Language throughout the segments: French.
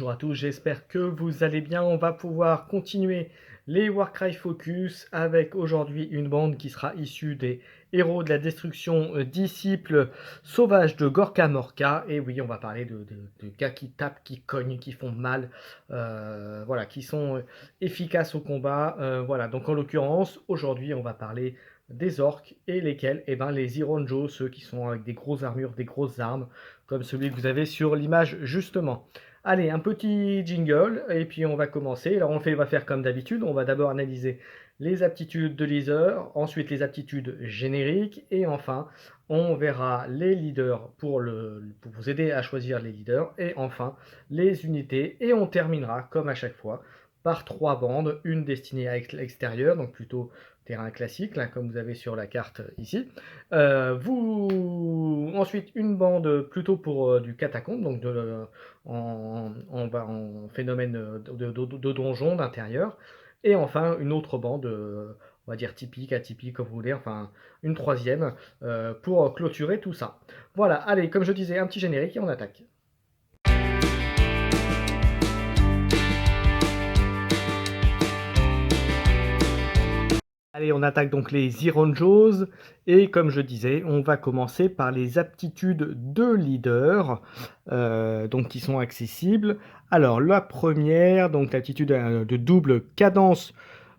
bonjour à tous, j'espère que vous allez bien. On va pouvoir continuer les Warcry Focus avec aujourd'hui une bande qui sera issue des héros de la destruction, disciples sauvages de Gorka Morka. Et oui, on va parler de gars qui tapent, qui cognent, qui font mal, voilà, qui sont efficaces au combat. Voilà, donc en l'occurrence, aujourd'hui, on va parler des orques et lesquels, eh ben, les Ironjo, ceux qui sont avec des grosses armures, des grosses armes, comme celui que vous avez sur l'image justement. Allez, un petit jingle, et puis on va commencer. Alors on va faire comme d'habitude, on va d'abord analyser les aptitudes de leader, ensuite les aptitudes génériques, et enfin on verra les leaders pour vous aider à choisir les leaders, et enfin les unités, et on terminera comme à chaque fois par 3 bandes, une destinée à l'extérieur, donc plutôt terrain classique, là, comme vous avez sur la carte ici. Ensuite, une bande plutôt pour du catacombe, donc en phénomène de donjon d'intérieur. Et enfin, une autre bande, on va dire typique, atypique, comme vous voulez, enfin une troisième, pour clôturer tout ça. Voilà, allez, comme je disais, un petit générique et on attaque. Allez, on attaque donc les Ironjos, et comme je disais, on va commencer par les aptitudes de leader, donc qui sont accessibles. Alors, la première, donc l'aptitude de double cadence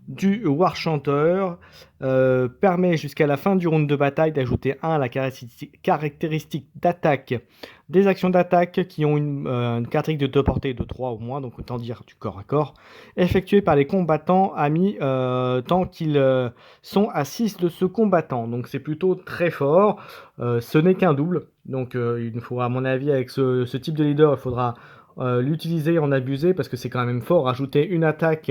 du War Chanteur, permet jusqu'à la fin du round de bataille d'ajouter 1 à la caractéristique d'attaque des actions d'attaque qui ont une caractéristique de portée de 3 ou moins, donc autant dire du corps à corps, effectuée par les combattants amis tant qu'ils sont à 6 de ce combattant. Donc c'est plutôt très fort. Ce n'est qu'un double, donc il faudra, à mon avis, avec ce type de leader, il faudra l'utiliser, en abuser, parce que c'est quand même fort. Ajouter une attaque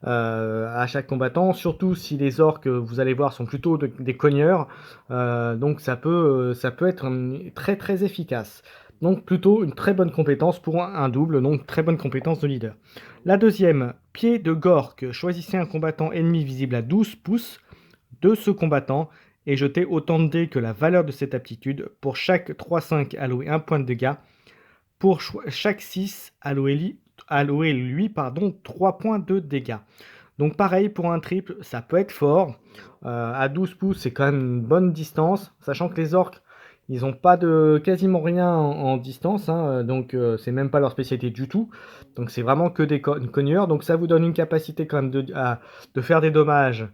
à chaque combattant, surtout si les orques, vous allez voir, sont plutôt des cogneurs, donc ça peut être très très efficace. Donc plutôt une très bonne compétence pour un double, donc très bonne compétence de leader. La deuxième, pied de Gork, choisissez un combattant ennemi visible à 12 pouces de ce combattant et jetez autant de dés que la valeur de cette aptitude. Pour chaque 3-5, allouez 1 point de dégâts. Pour chaque 6, allouez-lui 3 points de dégâts. Donc pareil, pour un triple, ça peut être fort. À 12 pouces, c'est quand même une bonne distance, sachant que les orques, ils n'ont pas quasiment rien en distance, hein, donc c'est même pas leur spécialité du tout. Donc c'est vraiment que des cogneurs, donc ça vous donne une capacité quand même de faire des dommages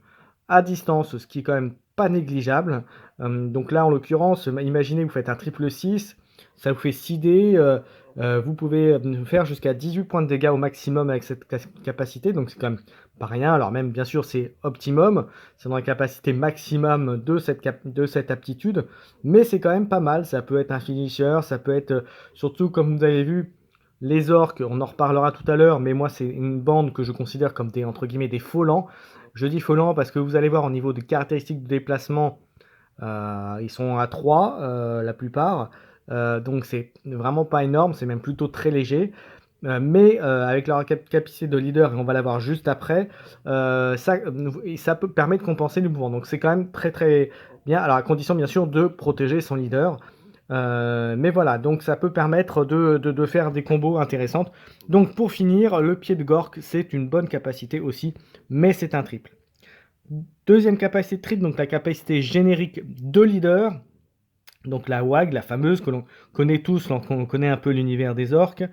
à distance, ce qui est quand même pas négligeable. Donc là, en l'occurrence, imaginez, vous faites un triple 6, ça vous fait 6 dés, vous pouvez faire jusqu'à 18 points de dégâts au maximum avec cette capacité, donc c'est quand même pas rien. Alors même, bien sûr, c'est optimum, c'est dans la capacité maximum de cette aptitude, mais c'est quand même pas mal. Ça peut être un finisher, ça peut être, surtout comme vous avez vu, les orques, on en reparlera tout à l'heure, mais moi c'est une bande que je considère comme des, entre guillemets, des faux lents. Je dis faux lents parce que vous allez voir, au niveau de caractéristiques de déplacement, ils sont à 3 la plupart, donc c'est vraiment pas énorme, c'est même plutôt très léger. Mais avec leur capacité de leader, et on va la voir juste après, ça peut permettre de compenser le mouvement. Donc c'est quand même très très bien, alors à condition bien sûr de protéger son leader. Mais voilà, donc ça peut permettre de faire des combos intéressantes. Donc pour finir, le pied de Gork, c'est une bonne capacité aussi, mais c'est un triple. Deuxième capacité de triple, donc la capacité générique de leader. Donc la WAG, la fameuse, que l'on connaît tous lorsqu'on connaît un peu l'univers des orques.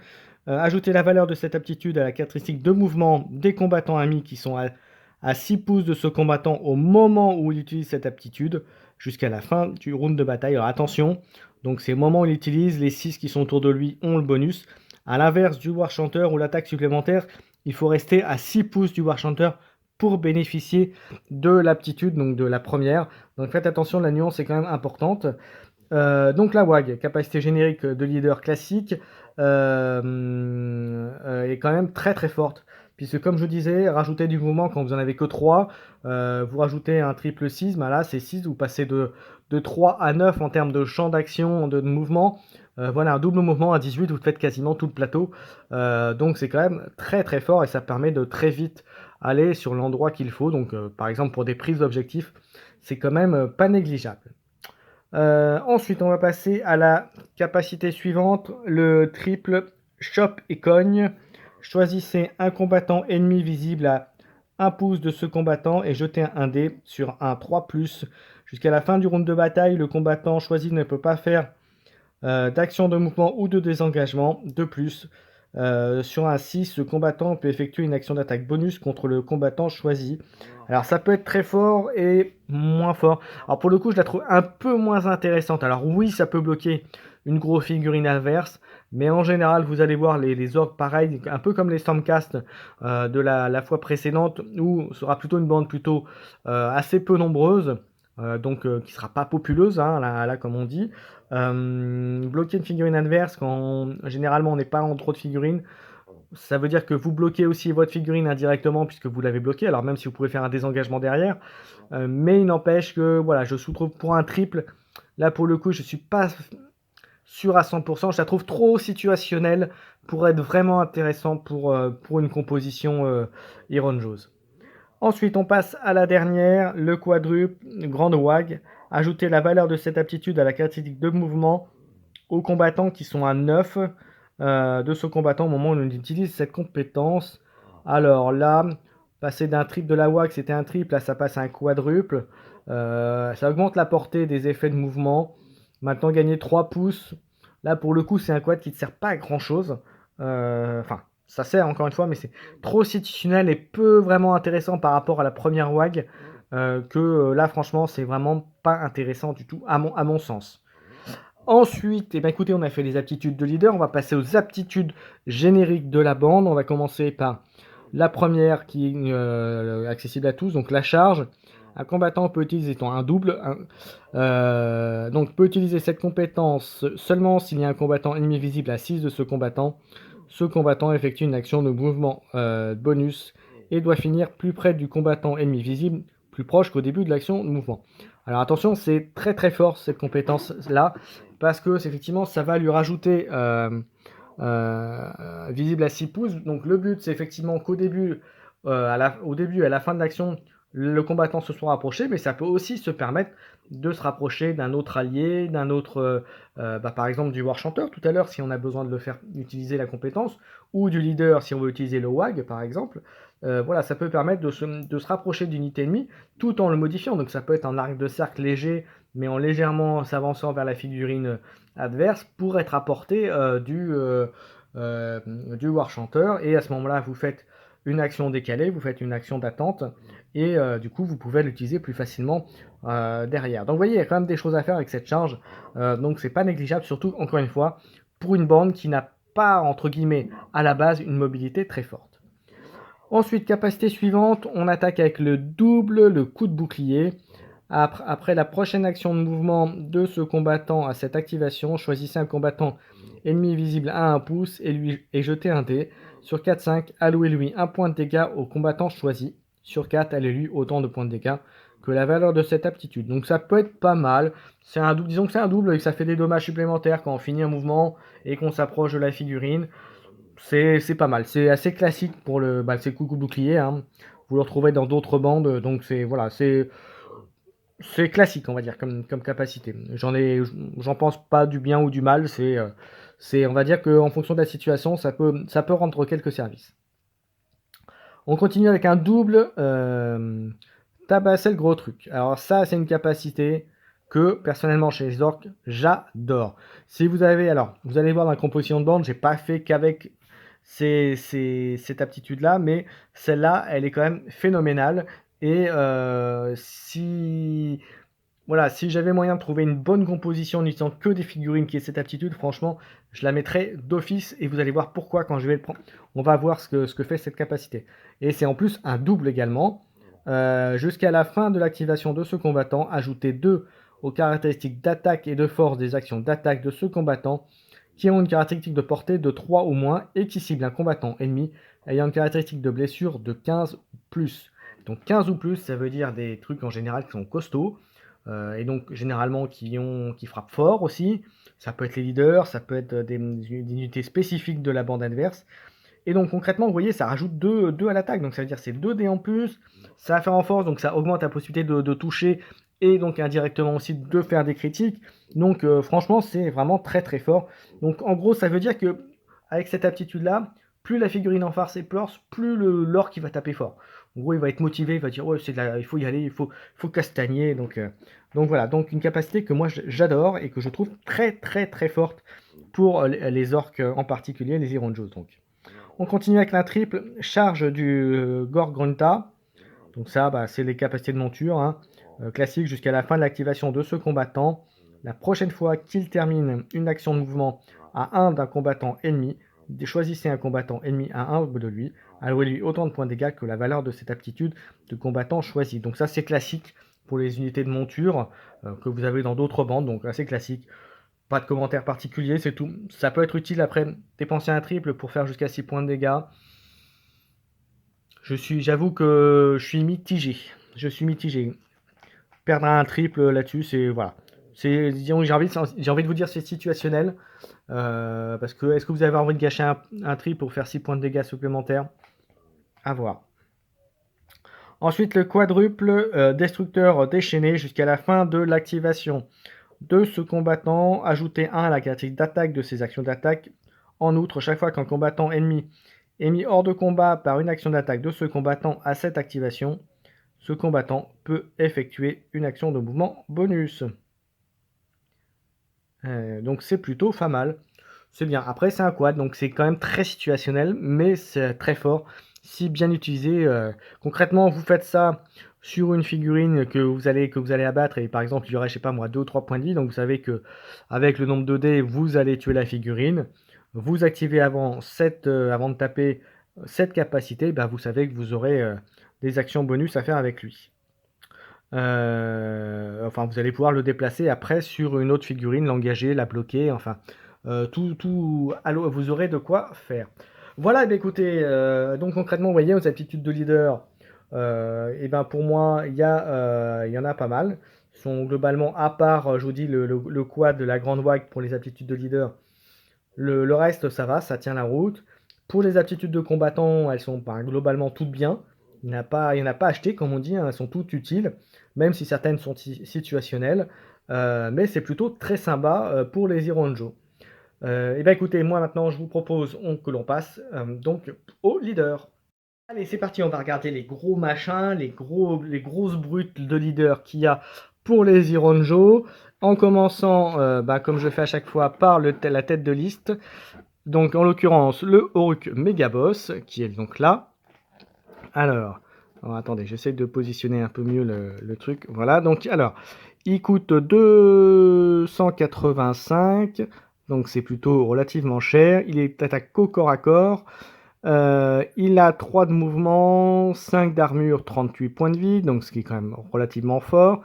Ajouter la valeur de cette aptitude à la caractéristique de mouvement des combattants amis qui sont à 6 pouces de ce combattant au moment où il utilise cette aptitude, jusqu'à la fin du round de bataille. Alors attention, donc c'est le moment où il utilise, les 6 qui sont autour de lui ont le bonus. A l'inverse du War Chanter où l'attaque supplémentaire, il faut rester à 6 pouces du War Chanter pour bénéficier de l'aptitude, donc de la première. Donc faites attention, la nuance est quand même importante. Donc la WAG, capacité générique de leader classique, est quand même très très forte. Puisque comme je disais, rajouter du mouvement quand vous en avez que 3, vous rajoutez un triple 6, ben là c'est 6, vous passez de 3 à 9 en termes de champ d'action, de mouvement. Voilà, un double mouvement à 18, vous faites quasiment tout le plateau. Donc c'est quand même très très fort et ça permet de très vite aller sur l'endroit qu'il faut. Donc par exemple pour des prises d'objectifs, c'est quand même pas négligeable. Ensuite, on va passer à la capacité suivante, le triple chope et cogne. Choisissez un combattant ennemi visible à 1 pouce de ce combattant et jetez un dé sur un 3+. Jusqu'à la fin du round de bataille, le combattant choisi ne peut pas faire d'action de mouvement ou de désengagement. De plus, sur un 6, ce combattant peut effectuer une action d'attaque bonus contre le combattant choisi. Alors ça peut être très fort et moins fort. Alors pour le coup, je la trouve un peu moins intéressante. Alors oui, ça peut bloquer une grosse figurine adverse, mais en général, vous allez voir les orques pareil, un peu comme les Stormcast de la fois précédente, où ce sera plutôt une bande plutôt assez peu nombreuse, donc qui sera pas populeuse, hein, là comme on dit. Bloquer une figurine adverse quand généralement on n'est pas en trop de figurines, ça veut dire que vous bloquez aussi votre figurine indirectement puisque vous l'avez bloqué, alors même si vous pouvez faire un désengagement derrière. Mais il n'empêche que voilà, je trouve pour un triple, là pour le coup je suis pas sûr à 100%, je la trouve trop situationnelle pour être vraiment intéressant pour une composition Iron Jaws. Ensuite, on passe à la dernière, le quadruple, grande wag. Ajouter la valeur de cette aptitude à la caractéristique de mouvement aux combattants qui sont à 9 de ce combattant au moment où on utilise cette compétence. Alors là, passer d'un triple de la wag, c'était un triple, là ça passe à un quadruple. Ça augmente la portée des effets de mouvement. Maintenant, gagner 3 pouces. Là, pour le coup, c'est un quad qui ne sert pas à grand chose. Enfin, ça sert encore une fois, mais c'est trop institutionnel et peu vraiment intéressant par rapport à la première WAG, que là, franchement, c'est vraiment pas intéressant du tout, à mon sens. Ensuite, eh ben, écoutez, on a fait les aptitudes de leader, on va passer aux aptitudes génériques de la bande. On va commencer par la première qui est accessible à tous, donc la charge. Un combattant peut utiliser un double, donc peut utiliser cette compétence seulement s'il y a un combattant ennemi visible à 6 de ce combattant. Ce combattant effectue une action de mouvement bonus et doit finir plus près du combattant ennemi visible, plus proche qu'au début de l'action de mouvement. Alors attention, c'est très très fort cette compétence-là, parce que effectivement ça va lui rajouter visible à 6 pouces. Donc le but c'est effectivement qu'au début, au début et à la fin de l'action, le combattant se soit rapproché, mais ça peut aussi se permettre de se rapprocher d'un autre allié, d'un autre, par exemple du War Chanteur tout à l'heure si on a besoin de le faire utiliser la compétence, ou du leader si on veut utiliser le WAG par exemple. Voilà, ça peut permettre de se rapprocher d'unité ennemie tout en le modifiant. Donc ça peut être un arc de cercle léger, mais en légèrement s'avançant vers la figurine adverse pour être à portée du War Chanteur. Et à ce moment-là, vous faites une action décalée, vous faites une action d'attente, et du coup, vous pouvez l'utiliser plus facilement derrière. Donc vous voyez, il y a quand même des choses à faire avec cette charge, donc c'est pas négligeable, surtout, encore une fois, pour une bande qui n'a pas, entre guillemets, à la base, une mobilité très forte. Ensuite, capacité suivante, on attaque avec le double, le coup de bouclier. Après la prochaine action de mouvement de ce combattant à cette activation, choisissez un combattant ennemi visible à 1 pouce et jetez un dé. Sur 4-5, allouez-lui 1 point de dégâts au combattant choisi. Sur 4, allouez-lui autant de points de dégâts que la valeur de cette aptitude. Donc ça peut être pas mal. Disons que c'est un double et que ça fait des dommages supplémentaires quand on finit un mouvement et qu'on s'approche de la figurine. C'est pas mal. C'est assez classique pour le coucou bouclier. Hein. Vous le retrouvez dans d'autres bandes. Donc c'est classique, on va dire, comme capacité. J'en pense pas du bien ou du mal. On va dire qu'en fonction de la situation, ça peut rendre quelques services. On continue avec un double tabasser le gros truc. Alors ça, c'est une capacité que personnellement chez les orques, j'adore. Si vous allez voir dans la composition de bande, j'ai pas fait qu'avec cette aptitude-là, mais celle-là, elle est quand même phénoménale. Et si j'avais moyen de trouver une bonne composition n'utilisant que des figurines qui aient cette aptitude, franchement, je la mettrais d'office et vous allez voir pourquoi quand je vais le prendre. On va voir ce que fait cette capacité. Et c'est en plus un double également. Jusqu'à la fin de l'activation de ce combattant, ajoutez 2 aux caractéristiques d'attaque et de force des actions d'attaque de ce combattant qui ont une caractéristique de portée de 3 ou moins et qui ciblent un combattant ennemi ayant une caractéristique de blessure de 15 ou plus. Donc 15 ou plus, ça veut dire des trucs en général qui sont costauds, et donc généralement qui frappent fort aussi. Ça peut être les leaders, ça peut être des unités spécifiques de la bande adverse. Et donc concrètement, vous voyez, ça rajoute 2 à l'attaque, donc ça veut dire c'est 2 dés en plus, ça va faire en force, donc ça augmente la possibilité de toucher, et donc indirectement aussi de faire des critiques. Donc franchement, c'est vraiment très très fort. Donc en gros, ça veut dire que avec cette aptitude-là, plus la figurine en face est forte, plus l'orc il va taper fort. En gros, il va être motivé, il va dire ouais, il faut y aller, il faut castagner. Donc voilà, donc une capacité que moi j'adore et que je trouve très très très forte pour les orques en particulier, les Ironjos. Donc on continue avec la triple charge du Gorgrunta. Donc ça, bah, c'est les capacités de monture hein, classiques jusqu'à la fin de l'activation de ce combattant. La prochaine fois qu'il termine une action de mouvement à 1 d'un combattant ennemi, choisissez un combattant ennemi à 1 de lui, allouez-lui autant de points de dégâts que la valeur de cette aptitude de combattant choisi. Donc ça, c'est classique pour les unités de monture que vous avez dans d'autres bandes, donc assez classique. Pas de commentaire particulier, c'est tout. Ça peut être utile après dépenser un triple pour faire jusqu'à 6 points de dégâts. J'avoue que je suis mitigé. Je suis mitigé. Perdre un triple là-dessus, c'est voilà. C'est, disons, j'ai envie de vous dire, c'est situationnel. Parce que est-ce que vous avez envie de gâcher un triple pour faire 6 points de dégâts supplémentaires? À voir. Ensuite, le quadruple destructeur déchaîné jusqu'à la fin de l'activation de ce combattant. Ajoutez 1 à la caractéristique d'attaque de ses actions d'attaque. En outre, chaque fois qu'un combattant ennemi est mis hors de combat par une action d'attaque de ce combattant à cette activation, ce combattant peut effectuer une action de mouvement bonus. Donc c'est plutôt pas mal. C'est bien. Après, c'est un quad, donc c'est quand même très situationnel, mais c'est très fort si bien utilisé. Concrètement, vous faites ça sur une figurine que vous allez abattre, et par exemple, il y aurait, je sais pas moi, 2 ou 3 points de vie, donc vous savez que avec le nombre de dés, vous allez tuer la figurine. Vous activez avant de taper cette capacité, bah, vous savez que vous aurez des actions bonus à faire avec lui. Enfin, vous allez pouvoir le déplacer après sur une autre figurine, l'engager, la bloquer, enfin, vous aurez de quoi faire. Voilà, eh écoutez, donc concrètement, vous voyez, aux aptitudes de leader, et ben pour moi, il y en a pas mal. Ils sont globalement, à part, je vous dis, le quad de la grande vague pour les aptitudes de leader, le reste, ça va, ça tient la route. Pour les aptitudes de combattant, elles sont globalement toutes bien. Il n'y en a pas acheté, comme on dit, hein, elles sont toutes utiles, même si certaines sont situationnelles. Mais c'est plutôt très sympa pour les Ironjo. Et bien écoutez, moi maintenant, je vous propose que l'on passe donc au leader. Allez, c'est parti, on va regarder les gros machins, les grosses brutes de leader qu'il y a pour les Ironjo. En commençant, comme je fais à chaque fois, par la tête de liste. Donc en l'occurrence, le Oruk Megaboss, qui est donc là. Alors attendez, j'essaie de positionner un peu mieux le truc. Voilà, donc alors, il coûte 285, donc c'est plutôt relativement cher. Il est attaque au corps à corps. Il a 3 de mouvement, 5 d'armure, 38 points de vie, donc ce qui est quand même relativement fort.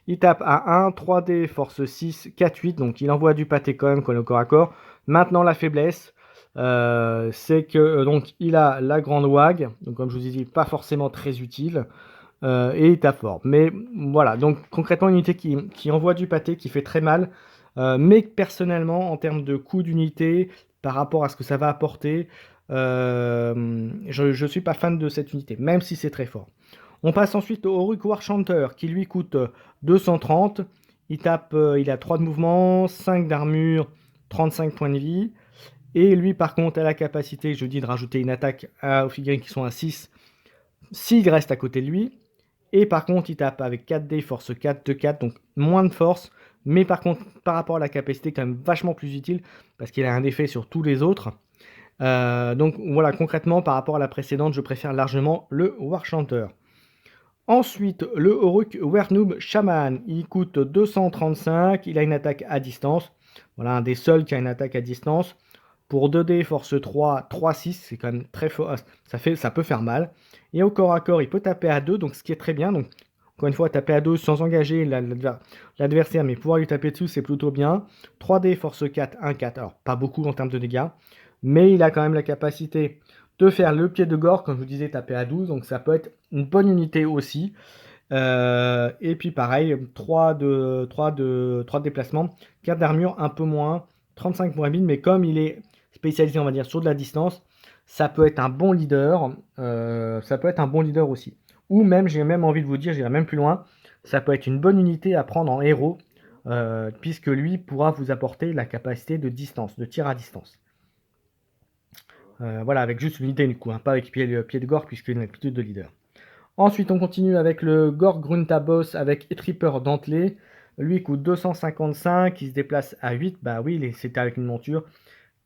Il tape à 1, 3D, force 6, 4, 8, donc il envoie du pâté quand même au corps à corps. Maintenant la faiblesse, c'est que donc il a la grande wag, donc comme je vous ai dit, pas forcément très utile, et il tape fort. Mais voilà, donc concrètement une unité qui envoie du pâté, qui fait très mal, mais personnellement en termes de coût d'unité, par rapport à ce que ça va apporter, je ne suis pas fan de cette unité, même si c'est très fort. On passe ensuite au Oruk Warchanter, qui lui coûte 230. Il a 3 de mouvement, 5 d'armure, 35 points de vie. Et lui, par contre, a la capacité, je dis, de rajouter une attaque aux figurines qui sont à 6, s'il reste à côté de lui. Et par contre, il tape avec 4D, force 4, 2, 4, donc moins de force. Mais par contre, par rapport à la capacité, quand même vachement plus utile, parce qu'il a un effet sur tous les autres. Donc voilà, concrètement, par rapport à la précédente, je préfère largement le Warchanter. Ensuite, le Oruk Wernoob Shaman, il coûte 235, il a une attaque à distance. Voilà, un des seuls qui a une attaque à distance. Pour 2D, force 3, 3, 6, c'est quand même très fort, ça peut faire mal. Et au corps à corps, il peut taper à 2, donc ce qui est très bien. Donc, encore une fois, taper à 2 sans engager l'adversaire, mais pouvoir lui taper dessus, c'est plutôt bien. 3D, force 4, 1, 4. Alors, pas beaucoup en termes de dégâts, mais il a quand même la capacité de faire le pied de gore, comme je vous disais, taper à 12, donc ça peut être une bonne unité aussi. Et puis pareil, 3 de déplacements, 4 d'armure, un peu moins, 35 points de vie, mais comme il est spécialisé, on va dire, sur de la distance, ça peut être un bon leader, aussi. Ou même, j'ai même envie de vous dire, j'irai même plus loin, ça peut être une bonne unité à prendre en héros, puisque lui pourra vous apporter la capacité de distance, de tir à distance. Voilà, avec juste l'unité du coup, hein, pas avec pied de Gore puisqu'il a une aptitude de leader. Ensuite, on continue avec le Gore Grunta Boss avec Tripper dentelé. Lui, il coûte 255, il se déplace à 8, bah oui, c'était avec une monture.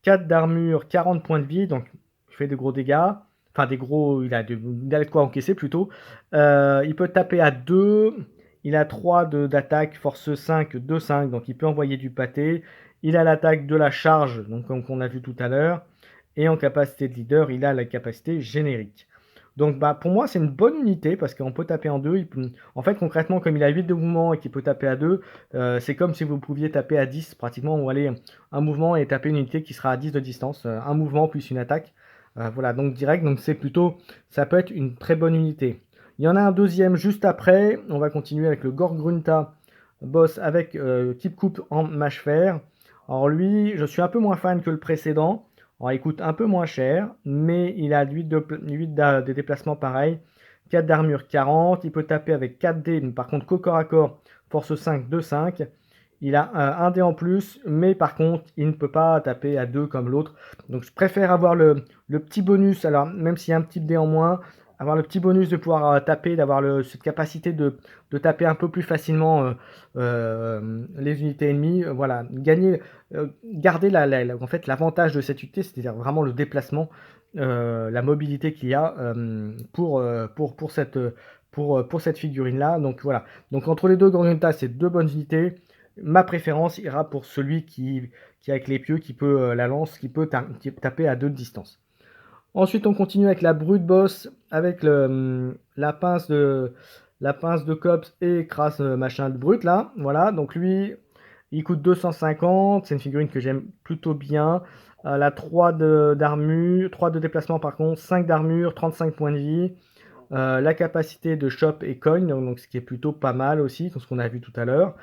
4 d'armure, 40 points de vie, donc il fait de gros dégâts. Enfin, il a de quoi encaisser plutôt. Il peut taper à 2, il a 3 d'attaque, force 5, 2, 5, donc il peut envoyer du pâté. Il a l'attaque de la charge, donc comme on a vu tout à l'heure. Et en capacité de leader, il a la capacité générique. Donc bah, pour moi, c'est une bonne unité parce qu'on peut taper en 2. En fait, concrètement, comme il a 8 de mouvement et qu'il peut taper à 2, c'est comme si vous pouviez taper à 10 pratiquement, ou aller un mouvement et taper une unité qui sera à 10 de distance. Un mouvement plus une attaque. Voilà, donc direct, donc c'est plutôt, ça peut être une très bonne unité. Il y en a un deuxième juste après. On va continuer avec le Gorgrunta boss avec Keep Coupe en mâche fer. Alors lui, je suis un peu moins fan que le précédent. Alors, il coûte un peu moins cher, mais il a 8 de déplacement pareil, 4 d'armure 40, il peut taper avec 4 dés, mais par contre qu'au corps à corps, force 5, 2, 5. Il a un dé en plus, mais par contre, il ne peut pas taper à 2 comme l'autre. Donc je préfère avoir le petit bonus, alors même s'il y a un petit dé en moins, avoir le petit bonus de pouvoir taper, d'avoir cette capacité de taper un peu plus facilement les unités ennemies. Voilà, garder en fait, l'avantage de cette unité, c'est-à-dire vraiment le déplacement, la mobilité qu'il y a pour cette figurine-là. Donc voilà, donc entre les deux Gorgonta, c'est deux bonnes unités. Ma préférence ira pour celui qui avec les pieux, qui peut la lance, qui peut taper à 2 de distance. Ensuite, on continue avec la brute boss, avec la pince de cops et crasse machin de brute là. Voilà, donc lui, il coûte 250. C'est une figurine que j'aime plutôt bien. Elle a 3 d'armure, 3 de déplacement par contre, 5 d'armure, 35 points de vie. La capacité de shop et coin, donc ce qui est plutôt pas mal aussi, comme ce qu'on a vu tout à l'heure.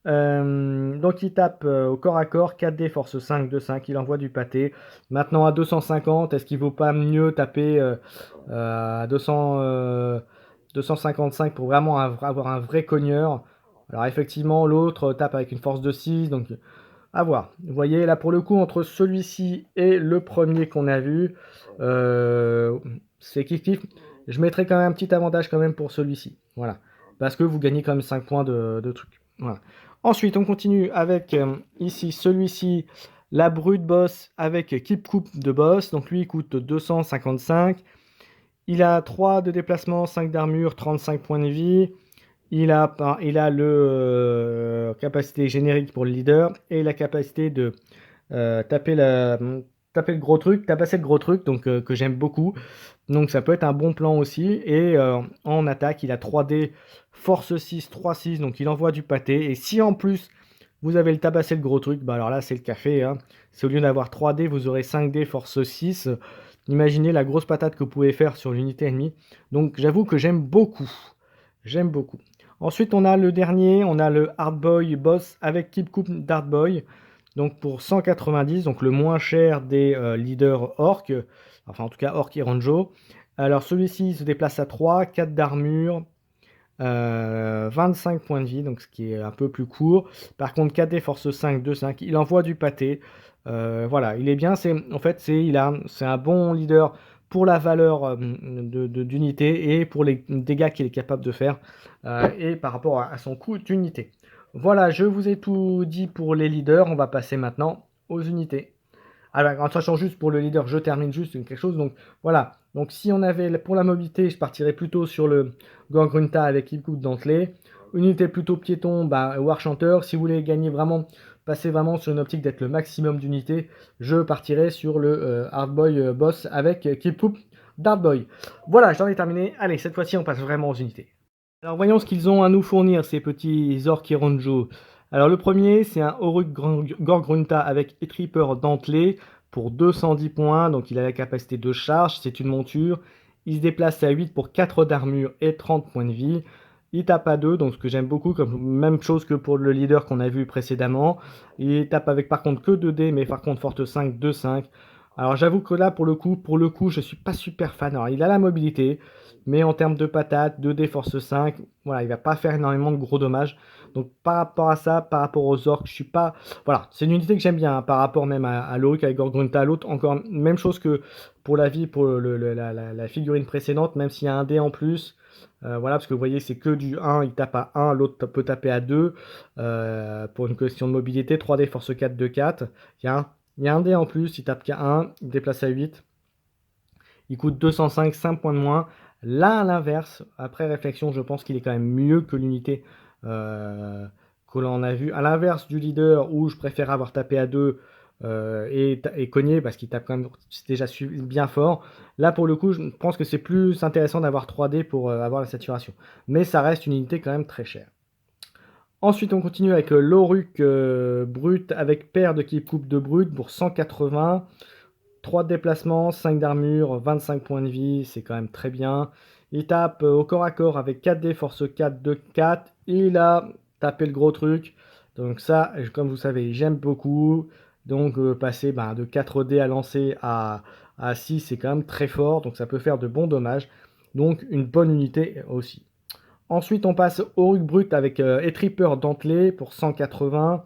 Donc il tape au corps à corps, 4D, force 5, 2, 5, il envoie du pâté. Maintenant à 250, est-ce qu'il vaut pas mieux taper à 255 pour vraiment avoir un vrai cogneur? Alors effectivement, l'autre tape avec une force de 6, donc à voir. Vous voyez, là pour le coup, entre celui-ci et le premier qu'on a vu, c'est kiff-kiff. Je mettrai quand même un petit avantage quand même pour celui-ci. Voilà. Parce que vous gagnez quand même 5 points de trucs. Voilà. Ensuite, on continue avec ici celui-ci, la brute boss avec Keep Coupe de boss. Donc lui, il coûte 255. Il a 3 de déplacement, 5 d'armure, 35 points de vie. Il a le capacité générique pour le leader et la capacité de taper le gros truc, tabasser le gros truc, donc que j'aime beaucoup. Donc ça peut être un bon plan aussi. Et en attaque, il a 3D, force 6, 3, 6, donc il envoie du pâté. Et si en plus vous avez le tabassé le gros truc, bah alors là c'est le café. Hein. C'est au lieu d'avoir 3D, vous aurez 5D, force 6. Imaginez la grosse patate que vous pouvez faire sur l'unité ennemie. Donc j'avoue que j'aime beaucoup. J'aime beaucoup. Ensuite, on a le dernier, on a le Hardboy Boss avec Keep Coupe d'Hardboy. Donc pour 190, donc le moins cher des leaders orc, enfin en tout cas orc et ranjo. Alors celui-ci se déplace à 3, 4 d'armure, 25 points de vie, donc ce qui est un peu plus court. Par contre, 4D force 5, 2, 5, il envoie du pâté. Voilà, il est bien, en fait, c'est un bon leader pour la valeur d'unité et pour les dégâts qu'il est capable de faire et par rapport à son coût d'unité. Voilà, je vous ai tout dit pour les leaders, on va passer maintenant aux unités. Alors, en sachant juste pour le leader, je termine juste quelque chose. Donc voilà. Donc si on avait pour la mobilité, je partirais plutôt sur le Gorgrunta avec Hipcook dentelé. Unité plutôt piéton, War Chanteur. Si vous voulez gagner vraiment, passer vraiment sur une optique d'être le maximum d'unités, je partirais sur le Hardboy Boss avec Kipcook d'Hardboy. Voilà, j'en ai terminé. Allez, cette fois-ci, on passe vraiment aux unités. Alors voyons ce qu'ils ont à nous fournir, ces petits orques et ranjo. Alors le premier, c'est un Oruk Gorgrunta avec Tripper dentelé pour 210 points, donc il a la capacité de charge, c'est une monture. Il se déplace à 8 pour 4 d'armure et 30 points de vie. Il tape à 2, donc ce que j'aime beaucoup, comme même chose que pour le leader qu'on a vu précédemment. Il tape avec par contre que 2 dés, mais par contre forte 5, 2, 5. Alors j'avoue que là, pour le coup, je suis pas super fan. Alors il a la mobilité, mais en termes de patates, 2D force 5, voilà, il va pas faire énormément de gros dommages. Donc par rapport à ça, par rapport aux orques, je suis pas... Voilà, c'est une unité que j'aime bien, hein, par rapport même à l'Auric avec Gorgrunta. L'autre, encore, même chose que pour la vie, pour la figurine précédente, même s'il y a un dé en plus. Voilà, parce que vous voyez, c'est que du 1, il tape à 1, l'autre peut taper à 2. Pour une question de mobilité, 3D force 4, 2, 4. Il y a un dé en plus, il tape qu'à 1, il déplace à 8. Il coûte 205, 5 points de moins. Là, à l'inverse, après réflexion, je pense qu'il est quand même mieux que l'unité que l'on a vu. À l'inverse du leader, où je préfère avoir tapé à 2 et cogné, parce qu'il tape quand même déjà bien fort. Là, pour le coup, je pense que c'est plus intéressant d'avoir 3D pour avoir la saturation. Mais ça reste une unité quand même très chère. Ensuite, on continue avec l'Auric brut avec paire de qui coupe de brut pour 180. 3 de déplacement, 5 d'armure, 25 points de vie, c'est quand même très bien. Il tape au corps à corps avec 4D, force 4, 2, 4. Il a tapé le gros truc. Donc ça, comme vous savez, j'aime beaucoup. Donc passer de 4D à lancer à 6, c'est quand même très fort. Donc ça peut faire de bons dommages. Donc une bonne unité aussi. Ensuite, on passe au Ruc Brut avec Etripper dentelé pour 180.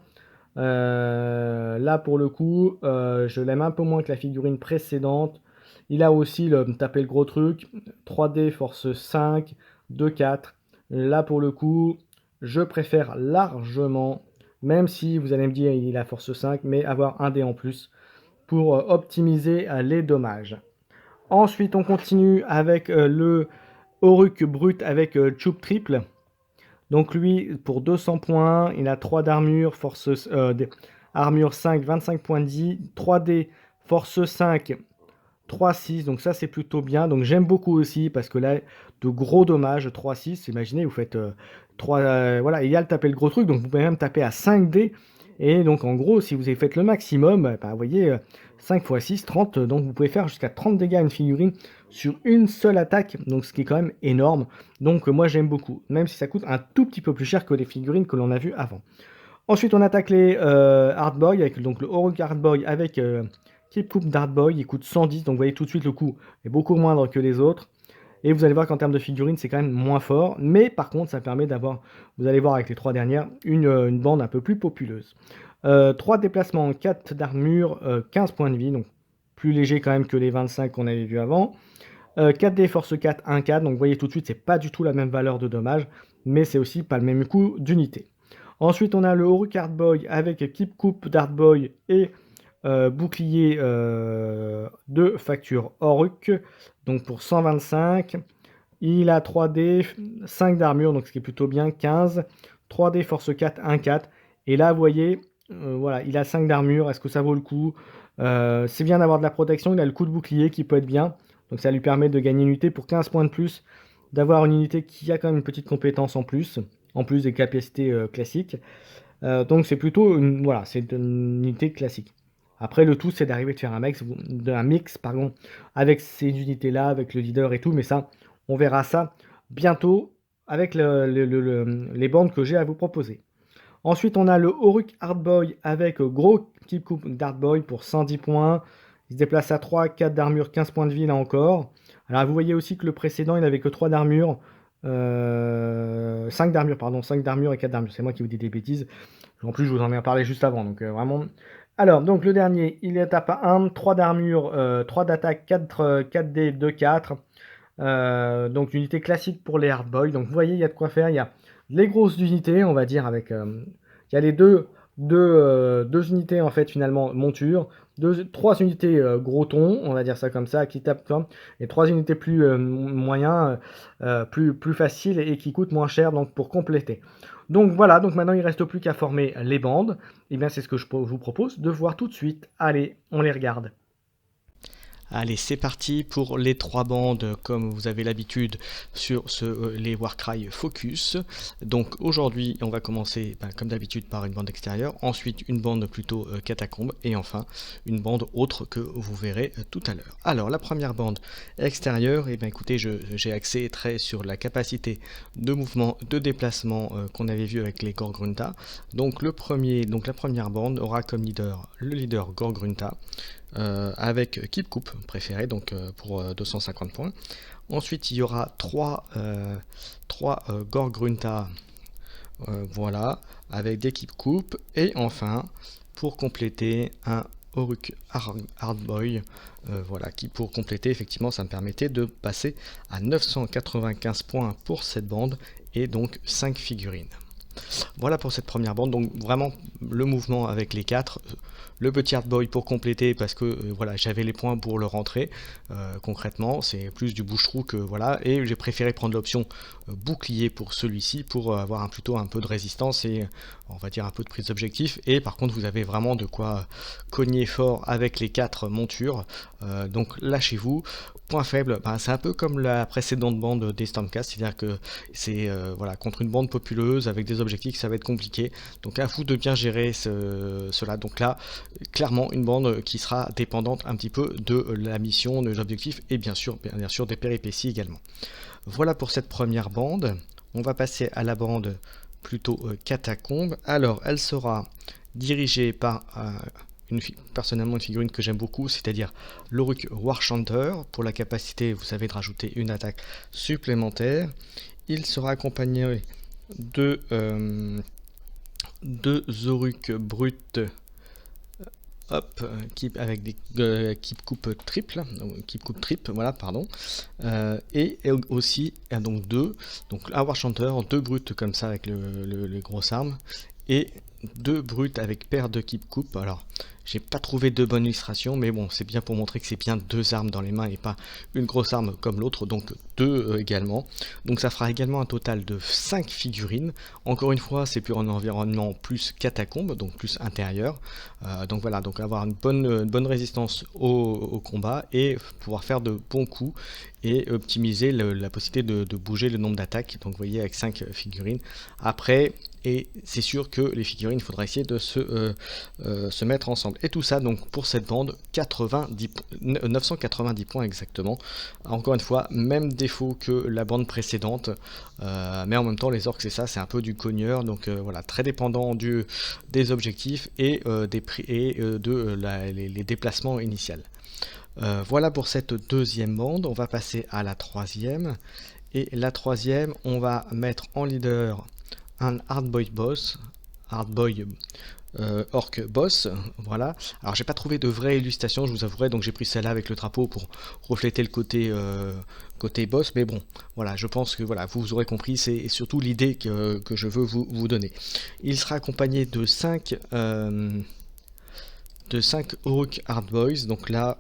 Là, pour le coup, je l'aime un peu moins que la figurine précédente. Il a aussi le taper le gros truc. 3D, force 5, 2, 4. Là, pour le coup, je préfère largement, même si vous allez me dire il a force 5, mais avoir un dé en plus pour optimiser les dommages. Ensuite, on continue avec le Auric Brut avec Tube Triple. Donc lui, pour 200 points, il a 3 d'armure, armure 5, 25 points de vie, 3D, force 5, 3, 6, donc ça c'est plutôt bien. Donc j'aime beaucoup aussi parce que là, de gros dommages, 3, 6, imaginez, vous faites 3, voilà, il y a le taper le gros truc, donc vous pouvez même taper à 5D. Et donc en gros, si vous avez fait le maximum, vous voyez, 5 x 6, 30, donc vous pouvez faire jusqu'à 30 dégâts à une figurine sur une seule attaque, donc ce qui est quand même énorme. Donc moi j'aime beaucoup, même si ça coûte un tout petit peu plus cher que les figurines que l'on a vues avant. Ensuite on attaque les Hardboy, avec donc le Auric Hardboy avec Keep Coupe d'Hardboy, il coûte 110, donc vous voyez tout de suite le coût est beaucoup moindre que les autres. Et vous allez voir qu'en termes de figurines, c'est quand même moins fort. Mais par contre, ça permet d'avoir, vous allez voir avec les 3 dernières, une bande un peu plus populeuse. 3 déplacements, 4 d'armure, 15 points de vie. Donc plus léger quand même que les 25 qu'on avait vu avant. 4D, force 4, 1, 4. Donc vous voyez tout de suite, c'est pas du tout la même valeur de dommage. Mais c'est aussi pas le même coût d'unité. Ensuite, on a le Auric Hardboy avec Keep Coupe d'Hardboy et bouclier de facture Auric, donc pour 125. Il a 3D, 5 d'armure, donc ce qui est plutôt bien, 15. 3D force 4, 1, 4. Et là, vous voyez, voilà, il a 5 d'armure. Est-ce que ça vaut le coup? C'est bien d'avoir de la protection. Il a le coup de bouclier qui peut être bien. Donc ça lui permet de gagner une unité pour 15 points de plus. D'avoir une unité qui a quand même une petite compétence en plus des capacités classiques. Donc c'est plutôt voilà, c'est une unité classique. Après, le tout, c'est d'arriver de faire un mix avec ces unités-là, avec le leader et tout. Mais ça, on verra ça bientôt avec les bandes que j'ai à vous proposer. Ensuite, on a le Auric Hardboy avec gros Keep Coupe d'Hardboy pour 110 points. Il se déplace à 3, 4 d'armure, 15 points de vie là encore. Alors, vous voyez aussi que le précédent, il n'avait que 3 d'armure. 5 d'armure, pardon, 5 d'armure et 4 d'armure. C'est moi qui vous dis des bêtises. En plus, je vous en ai parlé juste avant. Donc, vraiment. Alors, donc le dernier, il est à 1, 3 d'armure, 3 d'attaque, 4D, 2, 4. Donc, unité classique pour les Hardboy. Donc, vous voyez, il y a de quoi faire. Il y a les grosses unités, on va dire, avec. Il y a les deux unités, en fait, finalement, monture. 3 unités gros ton, on va dire ça comme ça, qui tapent. Et 3 unités plus moyens, plus faciles et qui coûtent moins cher donc pour compléter. Donc voilà, donc maintenant il ne reste plus qu'à former les bandes. Et bien c'est ce que je vous propose de voir tout de suite. Allez, on les regarde. Allez, c'est parti pour les 3 bandes, comme vous avez l'habitude sur les Warcry Focus. Donc aujourd'hui, on va commencer comme d'habitude par une bande extérieure, ensuite une bande plutôt catacombe, et enfin une bande autre que vous verrez tout à l'heure. Alors la première bande extérieure, et bien écoutez, j'ai axé très sur la capacité de mouvement, de déplacement qu'on avait vu avec les Gorgrunta. Donc la première bande aura comme leader le leader Gorgrunta. avec Keep Coupe préféré, donc pour 250 points. Ensuite, il y aura 3 Gore-Grunta, voilà, avec des Keep Coupe. Et enfin, pour compléter, un Orruk Hardboy, voilà, qui pour compléter, effectivement, ça me permettait de passer à 995 points pour cette bande, et donc 5 figurines. Voilà pour cette première bande, donc vraiment le mouvement avec les 4, le petit Hardboy pour compléter parce que voilà, j'avais les points pour le rentrer, concrètement c'est plus du bouche-trou que voilà, et j'ai préféré prendre l'option bouclier pour celui-ci pour avoir plutôt un peu de résistance et on va dire un peu de prise d'objectif, et par contre vous avez vraiment de quoi cogner fort avec les 4 montures, donc lâchez-vous. Point faible, ben, c'est un peu comme la précédente bande des Stormcast, c'est-à-dire que c'est voilà, contre une bande populeuse avec des objectifs, ça va être compliqué. Donc à vous de bien gérer cela. Donc là, clairement une bande qui sera dépendante un petit peu de la mission, de l'objectif et bien sûr des péripéties également. Voilà pour cette première bande. On va passer à la bande plutôt catacombe. Alors elle sera dirigée par personnellement une figurine que j'aime beaucoup, c'est-à-dire l'Orruk Warchanter, pour la capacité, vous savez, de rajouter une attaque supplémentaire. Il sera accompagné de Orruk Brut, hop, avec des Keep Coupe triple, voilà, pardon, et aussi donc un Warchanter, 2 brutes comme ça avec les grosses armes, et 2 brutes avec paire de Keep Coupe. Alors j'ai pas trouvé de bonne illustration, mais bon, c'est bien pour montrer que c'est bien 2 armes dans les mains et pas une grosse arme comme l'autre, donc 2 également. Donc ça fera également un total de 5 figurines. Encore une fois, c'est pour un environnement plus catacombe, donc plus intérieur. Donc voilà, donc avoir une bonne résistance au combat et pouvoir faire de bons coups et optimiser la possibilité de bouger le nombre d'attaques. Donc vous voyez, avec 5 figurines. Après, et c'est sûr que les figurines, il faudra essayer de se mettre ensemble. Et tout ça donc pour cette bande, 990 points exactement. Encore une fois, même défaut que la bande précédente, mais en même temps les orques c'est ça, c'est un peu du cogneur, donc voilà, très dépendant des objectifs et des prix et les déplacements initiaux. Voilà pour cette deuxième bande. On va passer à la troisième, et la troisième, on va mettre en leader un Hardboy boss, Hardboy Orc boss, voilà. Alors j'ai pas trouvé de vraie illustration, je vous avouerai, donc j'ai pris celle-là avec le drapeau pour refléter le côté boss, mais bon, voilà, je pense que voilà, vous aurez compris, c'est surtout l'idée que je veux vous donner. Il sera accompagné de 5 Orruk Hardboys, donc là,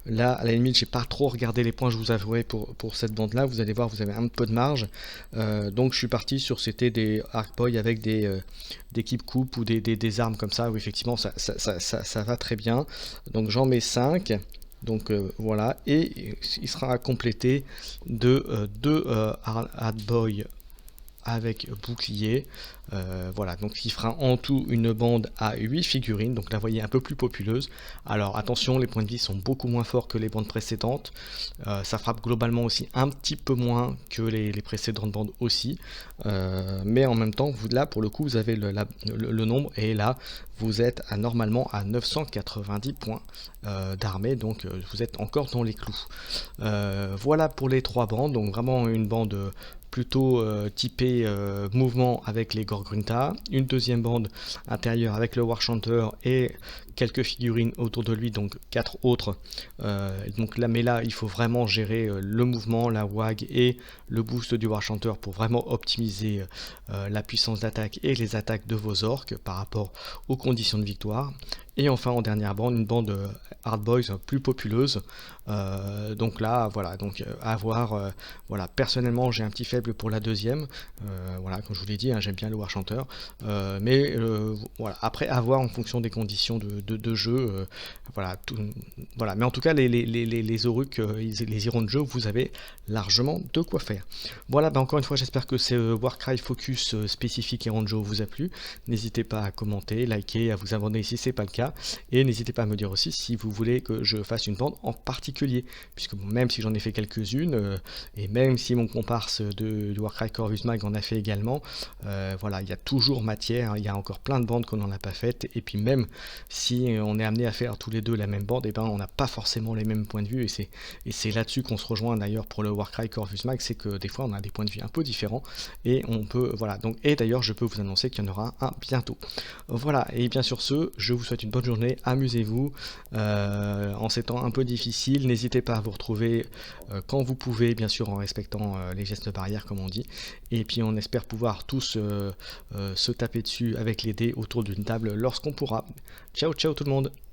à la limite, j'ai pas trop regardé les points, je vous avouerai, pour cette bande-là. Vous allez voir, vous avez un peu de marge. Donc je suis parti sur c'était des Hardboys avec des Keep Coupe ou des armes comme ça, où effectivement ça va très bien. Donc j'en mets 5. Donc voilà, et il sera complété de 2 Hardboys avec bouclier, voilà, donc il fera en tout une bande à 8 figurines, donc là vous voyez un peu plus populeuse. Alors attention, les points de vie sont beaucoup moins forts que les bandes précédentes, ça frappe globalement aussi un petit peu moins que les précédentes bandes aussi, mais en même temps, là pour le coup vous avez le nombre, et là vous êtes normalement à 990 points d'armée, donc vous êtes encore dans les clous. Voilà pour les 3 bandes, donc vraiment une bande plutôt typé mouvement avec les Gore-Grunta, une deuxième bande intérieure avec le Warchanter et quelques figurines autour de lui, donc 4 autres. Donc là, mais là, il faut vraiment gérer le mouvement, la WAG et le boost du Warchanter pour vraiment optimiser la puissance d'attaque et les attaques de vos orques par rapport aux conditions de victoire. Et enfin en dernière bande, une bande Hard Boys plus populeuse. Donc là, voilà, donc à voir. Voilà, personnellement, j'ai un petit faible pour la deuxième. Voilà, comme je vous l'ai dit, hein, j'aime bien le Warchanter. Mais voilà, après à voir en fonction des conditions de jeu. Voilà, voilà. Mais en tout cas, les Orruk, les Iron de jeu, vous avez largement de quoi faire. Voilà, bah encore une fois, j'espère que ce Warcry Focus spécifique Iron de jeu vous a plu. N'hésitez pas à commenter, liker, à vous abonner si c'est pas le cas. Voilà, et n'hésitez pas à me dire aussi si vous voulez que je fasse une bande en particulier, puisque même si j'en ai fait quelques-unes, et même si mon comparse du Warcry Corvus Mag en a fait également, voilà, il y a toujours matière, hein, il y a encore plein de bandes qu'on n'en a pas faites, et puis même si on est amené à faire tous les deux la même bande, et ben on n'a pas forcément les mêmes points de vue, et c'est là-dessus qu'on se rejoint d'ailleurs pour le Warcry Corvus Mag, c'est que des fois on a des points de vue un peu différents, et on peut, voilà, donc, et d'ailleurs je peux vous annoncer qu'il y en aura un bientôt. Voilà, et bien sur ce, je vous souhaite une bonne journée, amusez-vous, en ces temps un peu difficiles, n'hésitez pas à vous retrouver quand vous pouvez, bien sûr en respectant les gestes barrières comme on dit, et puis on espère pouvoir tous se taper dessus avec les dés autour d'une table lorsqu'on pourra. Ciao ciao tout le monde!